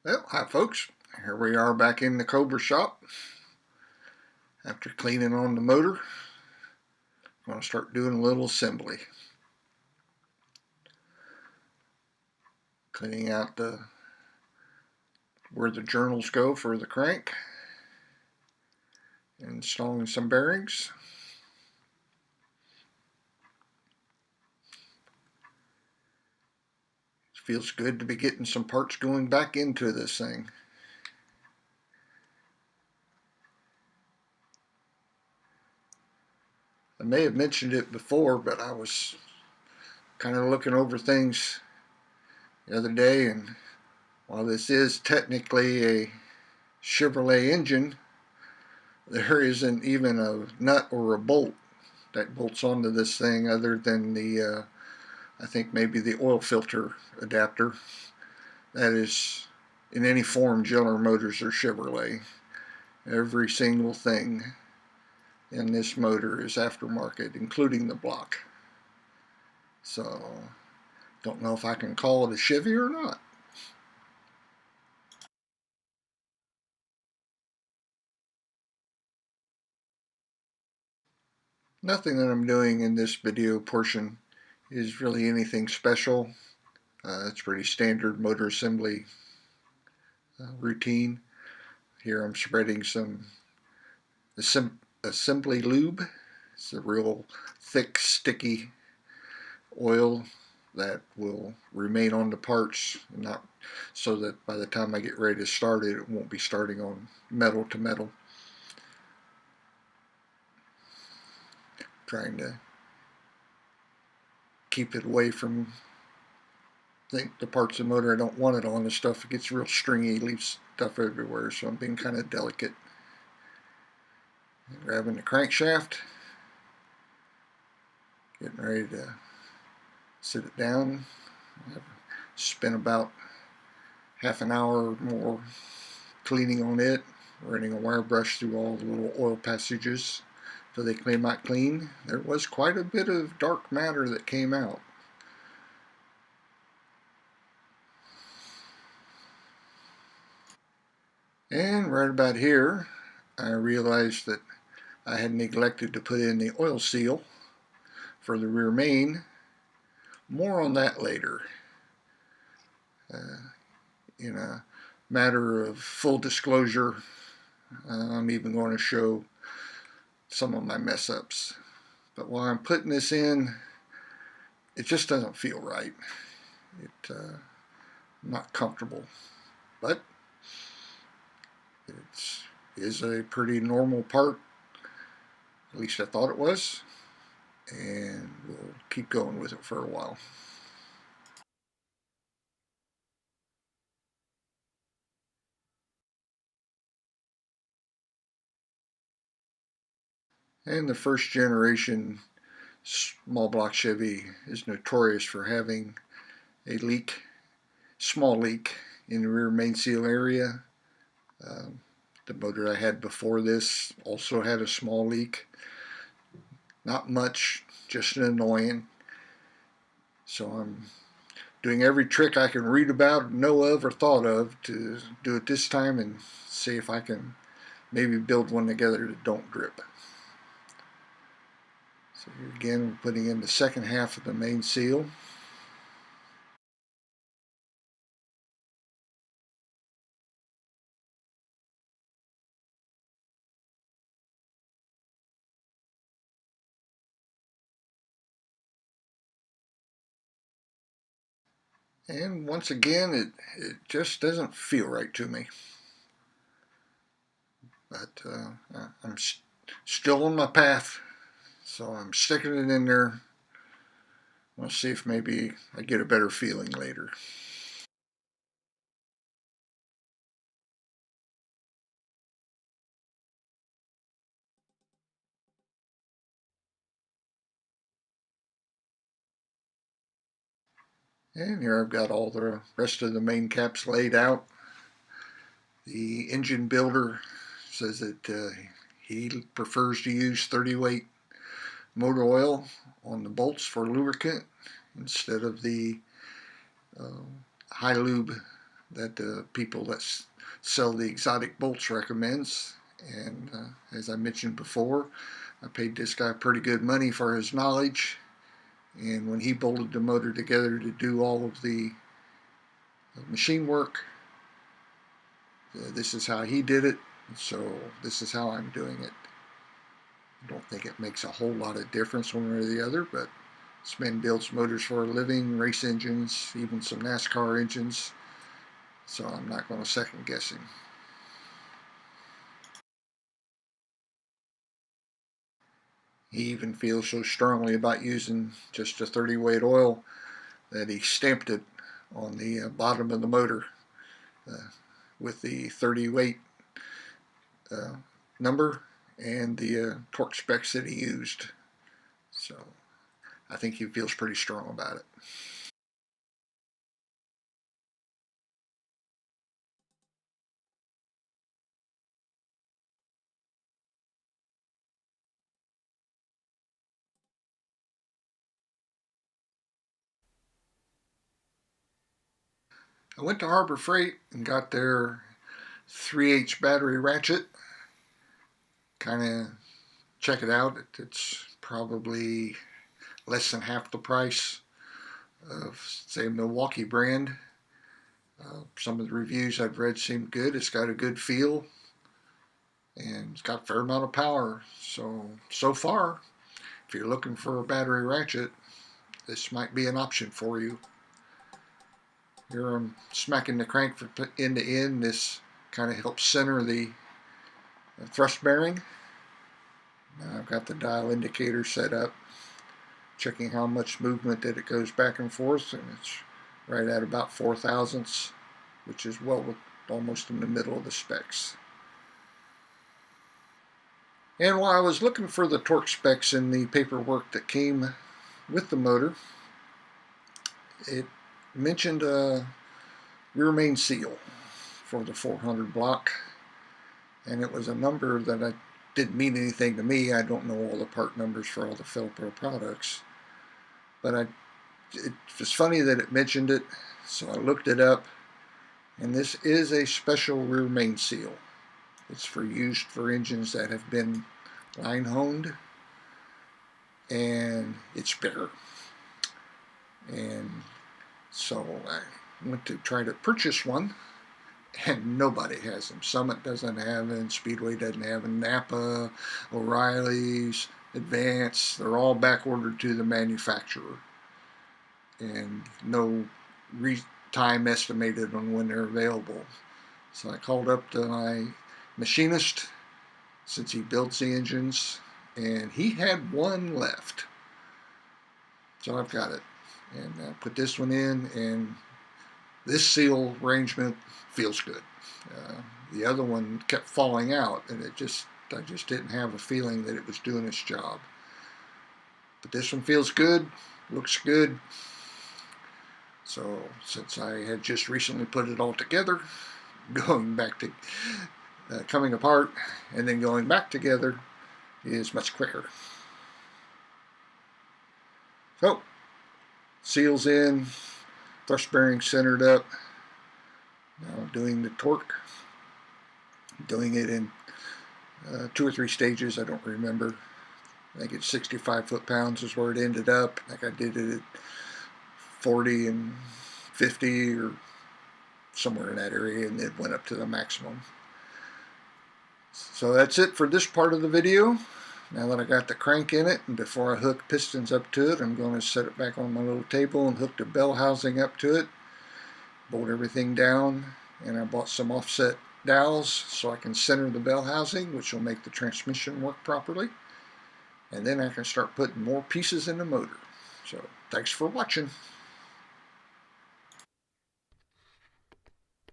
Well, hi folks. Here we are back in the Cobra shop. After cleaning on the motor, I'm going to start doing a little assembly. Cleaning out where the journals go for the crank. Installing some bearings. It feels good to be getting some parts going back into this thing. I may have mentioned it before, but I was kind of looking over things the other day, and while this is technically a Chevrolet engine, there isn't even a nut or a bolt that bolts onto this thing other than the I think maybe the oil filter adapter. That is in any form General Motors or Chevrolet. Every single thing in this motor is aftermarket, including the block. So don't know if I can call it a Chevy or not. Nothing that I'm doing in this video portion is really anything special. It's pretty standard motor assembly routine. Here I'm spreading some assembly lube. It's a real thick, sticky oil that will remain on the parts, not so that by the time I get ready to start it, it won't be starting on metal to metal. Trying to keep it away from the parts of the motor I don't want it on. The stuff, it gets real stringy, leaves stuff everywhere, so I'm being kind of delicate. Grabbing the crankshaft, getting ready to sit it down. Spent about half an hour or more cleaning on it, running a wire brush through all the little oil passages so they came out clean. There was quite a bit of dark matter that came out. And right about here, I realized that I had neglected to put in the oil seal for the rear main. More on that later. In a matter of full disclosure, I'm even going to show some of my mess ups. But while I'm putting this in, it just doesn't feel right. I'm not comfortable. But it is a pretty normal part. At least I thought it was. And we'll keep going with it for a while. And the first generation small block Chevy is notorious for having a leak, small leak in the rear main seal area. The motor I had before this also had a small leak. Not much, just an annoying. So I'm doing every trick I can read about, know of, or thought of to do it this time and see if I can maybe build one together that don't drip. So here again, we're putting in the second half of the main seal. And once again, it just doesn't feel right to me. But I'm still on my path, so I'm sticking it in there. We'll see if maybe I get a better feeling later. And here I've got all the rest of the main caps laid out. The engine builder says that he prefers to use 30 weight motor oil on the bolts for lubricant instead of the high lube that the people that sell the exotic bolts recommends. And as I mentioned before, I paid this guy pretty good money for his knowledge. And when he bolted the motor together to do all of the machine work, this is how he did it. So this is how I'm doing it. I don't think it makes a whole lot of difference one way or the other, but this man builds motors for a living, race engines, even some NASCAR engines. So I'm not going to second guess him. He even feels so strongly about using just a 30 weight oil that he stamped it on the bottom of the motor with the 30 weight number and the torque specs that he used. So I think he feels pretty strong about it. I went to Harbor Freight and got their 3H battery ratchet. Kind of check it out. It's probably less than half the price of, say, Milwaukee brand. Some of the reviews I've read seem good. It's got a good feel and it's got a fair amount of power. So far, if you're looking for a battery ratchet, this might be an option for you. Here I'm smacking the crank from end to end. This kind of helps center the thrust bearing. Now I've got the dial indicator set up, checking how much movement that it goes back and forth, and it's right at about 4 thousandths, which is well almost in the middle of the specs. And while I was looking for the torque specs in the paperwork that came with the motor, it mentioned a rear main seal for the 400 block, and it was a number that didn't mean anything to me. I don't know all the part numbers for all the Felpro products, but it was funny that it mentioned it, so I looked it up, and this is a special rear main seal. It's used for engines that have been line honed, and it's bigger. And so I went to try to purchase one, and nobody has them. Summit doesn't have them, Speedway doesn't have them, Napa, O'Reilly's, Advance, they're all back ordered to the manufacturer. And no time estimated on when they're available. So I called up to my machinist, since he builds the engines, and he had one left. So I've got it. And I put this one in, and this seal arrangement feels good. The other one kept falling out, and I just didn't have a feeling that it was doing its job. But this one feels good, looks good. So since I had just recently put it all together, going back to coming apart and then going back together is much quicker. So seals in, thrust bearing centered up. Now doing the torque, doing it in 2 or 3 stages. I don't remember. I think it's 65 foot-pounds is where it ended up. I think I did it at 40 and 50 or somewhere in that area, and it went up to the maximum. So that's it for this part of the video. Now that I got the crank in it, and before I hook pistons up to it, I'm going to set it back on my little table and hook the bell housing up to it, bolt everything down, and I bought some offset dowels so I can center the bell housing, which will make the transmission work properly. And then I can start putting more pieces in the motor. So thanks for watching.